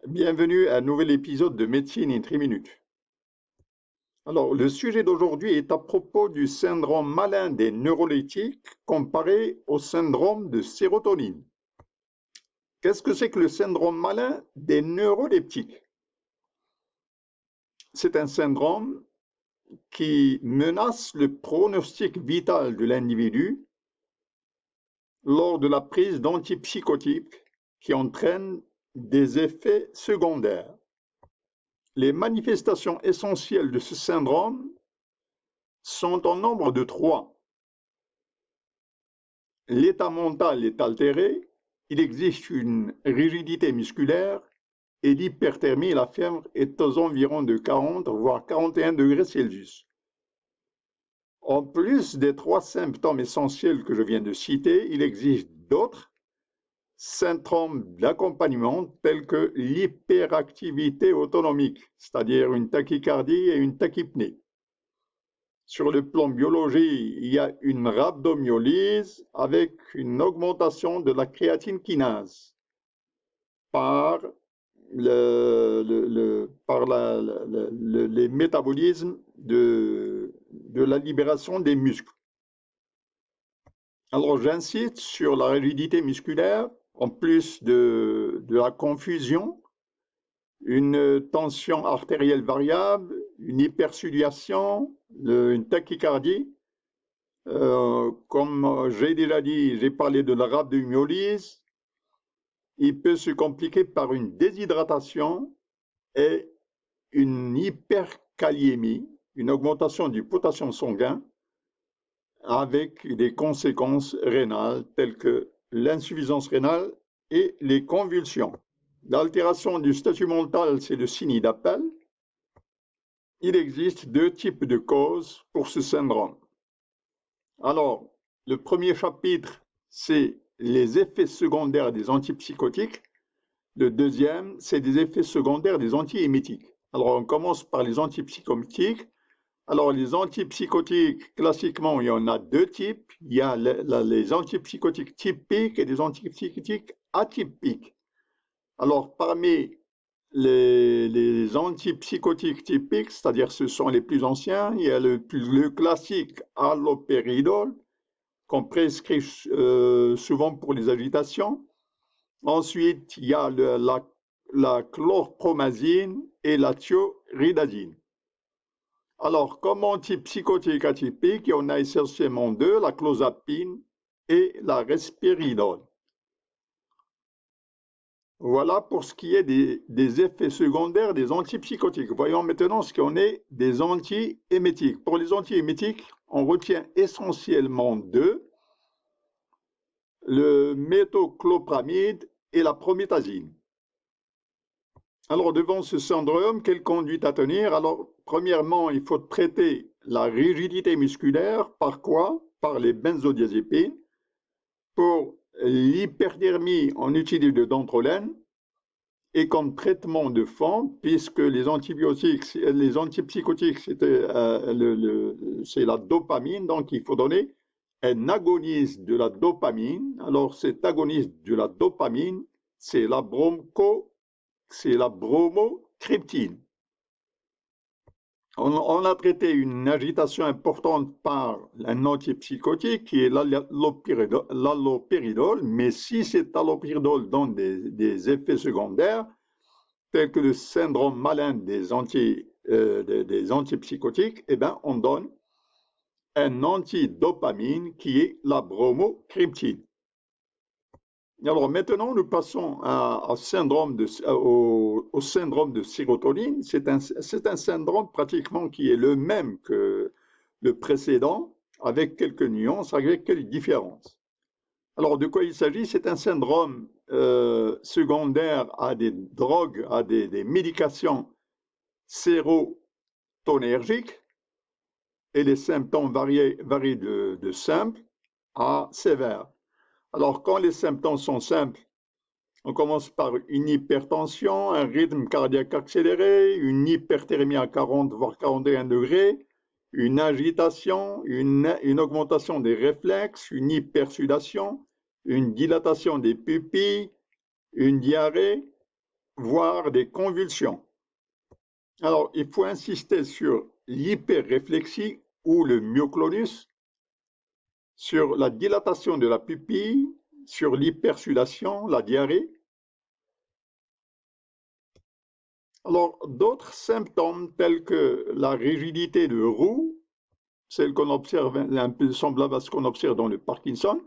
Bienvenue à un nouvel épisode de Médecine in 3 minutes. Alors, le sujet d'aujourd'hui est à propos du syndrome malin des neuroleptiques comparé au syndrome de sérotonine. Qu'est-ce que c'est que le syndrome malin des neuroleptiques? C'est un syndrome qui menace le pronostic vital de l'individu lors de la prise d'antipsychotiques qui entraînent des effets secondaires. Les manifestations essentielles de ce syndrome sont en nombre de 3. L'état mental est altéré, il existe une rigidité musculaire et l'hyperthermie, la fièvre, est aux environs de 40 voire 41 degrés Celsius. En plus des 3 symptômes essentiels que je viens de citer, il existe d'autres symptômes d'accompagnement tels que l'hyperactivité autonomique, c'est-à-dire une tachycardie et une tachypnée. Sur le plan biologique, il y a une rhabdomyolyse avec une augmentation de la créatine kinase par, les métabolismes de la libération des muscles. Alors j'insiste sur la rigidité musculaire, en plus de la confusion, une tension artérielle variable, une hypersudation, une tachycardie. Comme j'ai déjà dit, j'ai parlé de la rhabdomyolyse. Il peut se compliquer par une déshydratation et une hyperkaliémie, une augmentation du potassium sanguin avec des conséquences rénales telles que l'insuffisance rénale et les convulsions. L'altération du statut mental, c'est le signe d'appel. Il existe 2 types de causes pour ce syndrome. Alors, le premier chapitre, c'est les effets secondaires des antipsychotiques. Le deuxième, c'est des effets secondaires des antiémétiques. Alors, on commence par les antipsychotiques. Alors, les antipsychotiques, classiquement, il y en a 2 types. Il y a les antipsychotiques typiques et des antipsychotiques atypiques. Alors, parmi les antipsychotiques typiques, c'est-à-dire ce sont les plus anciens, il y a le classique haloperidol, qu'on prescrit souvent pour les agitations. Ensuite, il y a la chlorpromazine et la thioridazine. Alors, comme antipsychotique atypique, on a essentiellement 2, la clozapine et la risperidone. Voilà pour ce qui est des effets secondaires des antipsychotiques. Voyons maintenant ce qu'on est des antiémétiques. Pour les antiémétiques, on retient essentiellement 2, le méthoclopramide et la promethazine. Alors, devant ce syndrome, quelle conduite à tenir? Alors, premièrement, il faut traiter la rigidité musculaire. Par quoi? Par les benzodiazépines. Pour l'hyperthermie, on utilise le dantrolène. Et comme traitement de fond, puisque les antipsychotiques, c'est la dopamine, donc il faut donner un agoniste de la dopamine. Alors cet agoniste de la dopamine, c'est la bromocriptine. On a traité une agitation importante par un antipsychotique qui est l'allopéridol, mais si cet allopéridol donne des effets secondaires, tels que le syndrome malin des antipsychotiques, eh bien, on donne un antidopamine qui est la bromocriptine. Alors maintenant, nous passons au syndrome de sérotonine. C'est un syndrome pratiquement qui est le même que le précédent, avec quelques nuances, avec quelques différences. Alors, de quoi il s'agit? C'est un syndrome secondaire à des drogues, à des médications sérotonergiques, et les symptômes varient de simples à sévères. Alors, quand les symptômes sont simples, on commence par une hypertension, un rythme cardiaque accéléré, une hyperthermie à 40 voire 41 degrés, une agitation, une augmentation des réflexes, une hypersudation, une dilatation des pupilles, une diarrhée, voire des convulsions. Alors, il faut insister sur l'hyperréflexie ou le myoclonus, sur la dilatation de la pupille, sur l'hypersudation, la diarrhée. Alors, d'autres symptômes tels que la rigidité de roue, celle qu'on observe, un peu semblable à ce qu'on observe dans le Parkinson.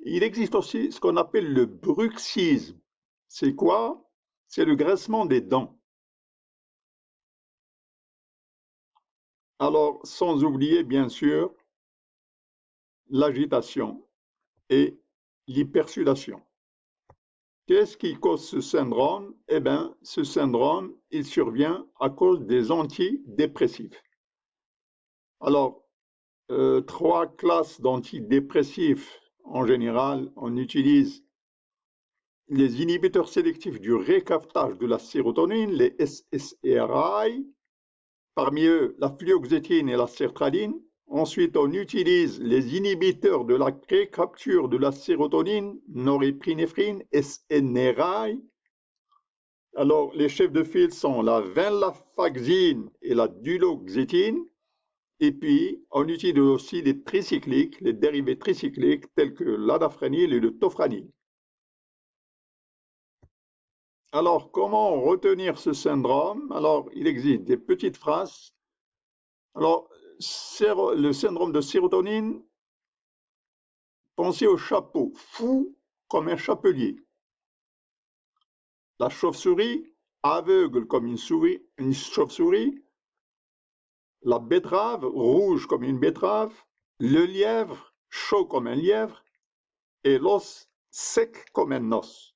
Il existe aussi ce qu'on appelle le bruxisme. C'est quoi? C'est le graissement des dents. Alors, sans oublier, bien sûr, l'agitation et l'hypersudation. Qu'est-ce qui cause ce syndrome? Eh bien, ce syndrome, il survient à cause des antidépressifs. Alors, trois classes d'antidépressifs. En général, on utilise les inhibiteurs sélectifs du récaptage de la sérotonine, les SSRI, parmi eux la fluoxétine et la sertraline. Ensuite, on utilise les inhibiteurs de la récapture de la sérotonine, norépinéphrine, SNRI. Alors, les chefs de file sont la venlafaxine et la duloxétine. Et puis, on utilise aussi les tricycliques, les dérivés tricycliques tels que l'adafranil et le tofranil. Alors, comment retenir ce syndrome? Alors, il existe des petites phrases. Alors, le syndrome de sérotonine, pensez au chapeau, fou comme un chapelier. La chauve-souris, aveugle comme une chauve-souris. La betterave, rouge comme une betterave. Le lièvre, chaud comme un lièvre. Et l'os, sec comme un os.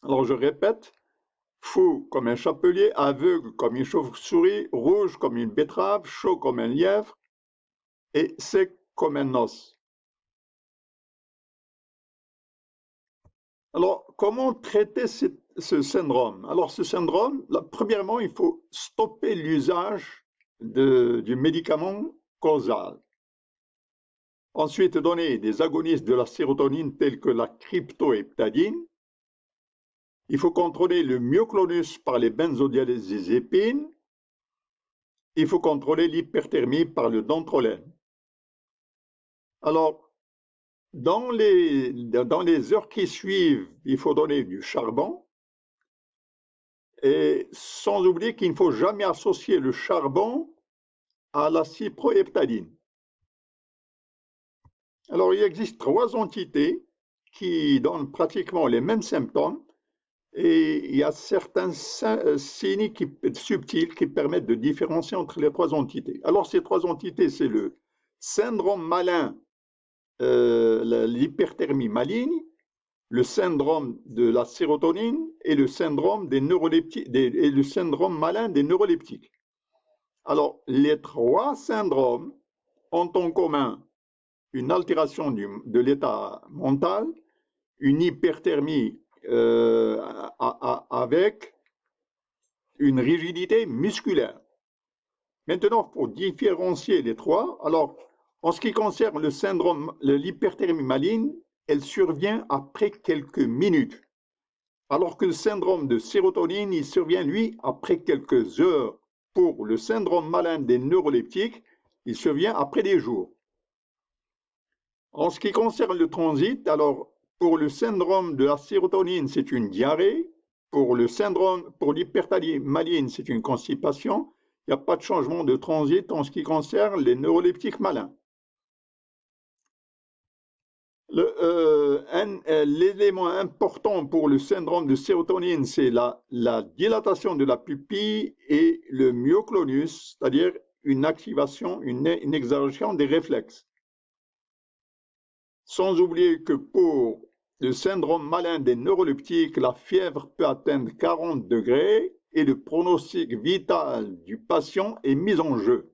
Alors, je répète, fou comme un chapelier, aveugle comme une chauve-souris, rouge comme une betterave, chaud comme un lièvre et sec comme un os. Alors, comment traiter ce syndrome? Alors, ce syndrome, premièrement, il faut stopper l'usage du médicament causal. Ensuite, donner des agonistes de la sérotonine tels que la cryptoheptadine. Il faut contrôler le myoclonus par les benzodiazépines. Il faut contrôler l'hyperthermie par le dantrolène. Alors, dans les heures qui suivent, il faut donner du charbon. Et sans oublier qu'il ne faut jamais associer le charbon à la cyproheptadine. Alors, il existe trois entités qui donnent pratiquement les mêmes symptômes et il y a certains signes subtils qui permettent de différencier entre les trois entités. Alors, ces trois entités, c'est le syndrome malin, l'hyperthermie maligne, le syndrome de la sérotonine et le syndrome des neuroleptiques, et le syndrome malin des neuroleptiques. Alors, les trois syndromes ont en commun une altération de l'état mental, une hyperthermie avec une rigidité musculaire. Maintenant, pour différencier les trois, alors, en ce qui concerne le syndrome, l'hyperthermie maligne, elle survient après quelques minutes. Alors que le syndrome de sérotonine, il survient, lui, après quelques heures. Pour le syndrome malin des neuroleptiques, il survient après des jours. En ce qui concerne le transit, alors, pour le syndrome de la sérotonine, c'est une diarrhée. Pour l'hyperthermie maligne, c'est une constipation. Il n'y a pas de changement de transit en ce qui concerne les neuroleptiques malins. L'élément important pour le syndrome de sérotonine, c'est la dilatation de la pupille et le myoclonus, c'est-à-dire une activation, une exagération des réflexes. Sans oublier que pour le syndrome malin des neuroleptiques, la fièvre peut atteindre 40 degrés et le pronostic vital du patient est mis en jeu.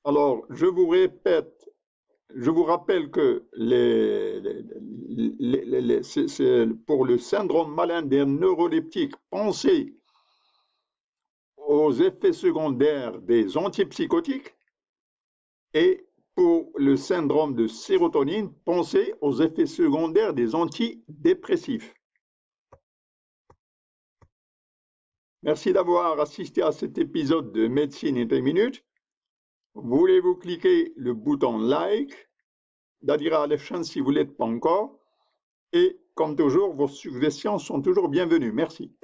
Alors, je vous rappelle que pour le syndrome malin des neuroleptiques, pensez aux effets secondaires des antipsychotiques et pour le syndrome de sérotonine, pensez aux effets secondaires des antidépressifs. Merci d'avoir assisté à cet épisode de Médecine en 3 minutes. Voulez-vous cliquer le bouton like, d'adhérer à la chaîne si vous ne l'êtes pas encore, et comme toujours, vos suggestions sont toujours bienvenues. Merci.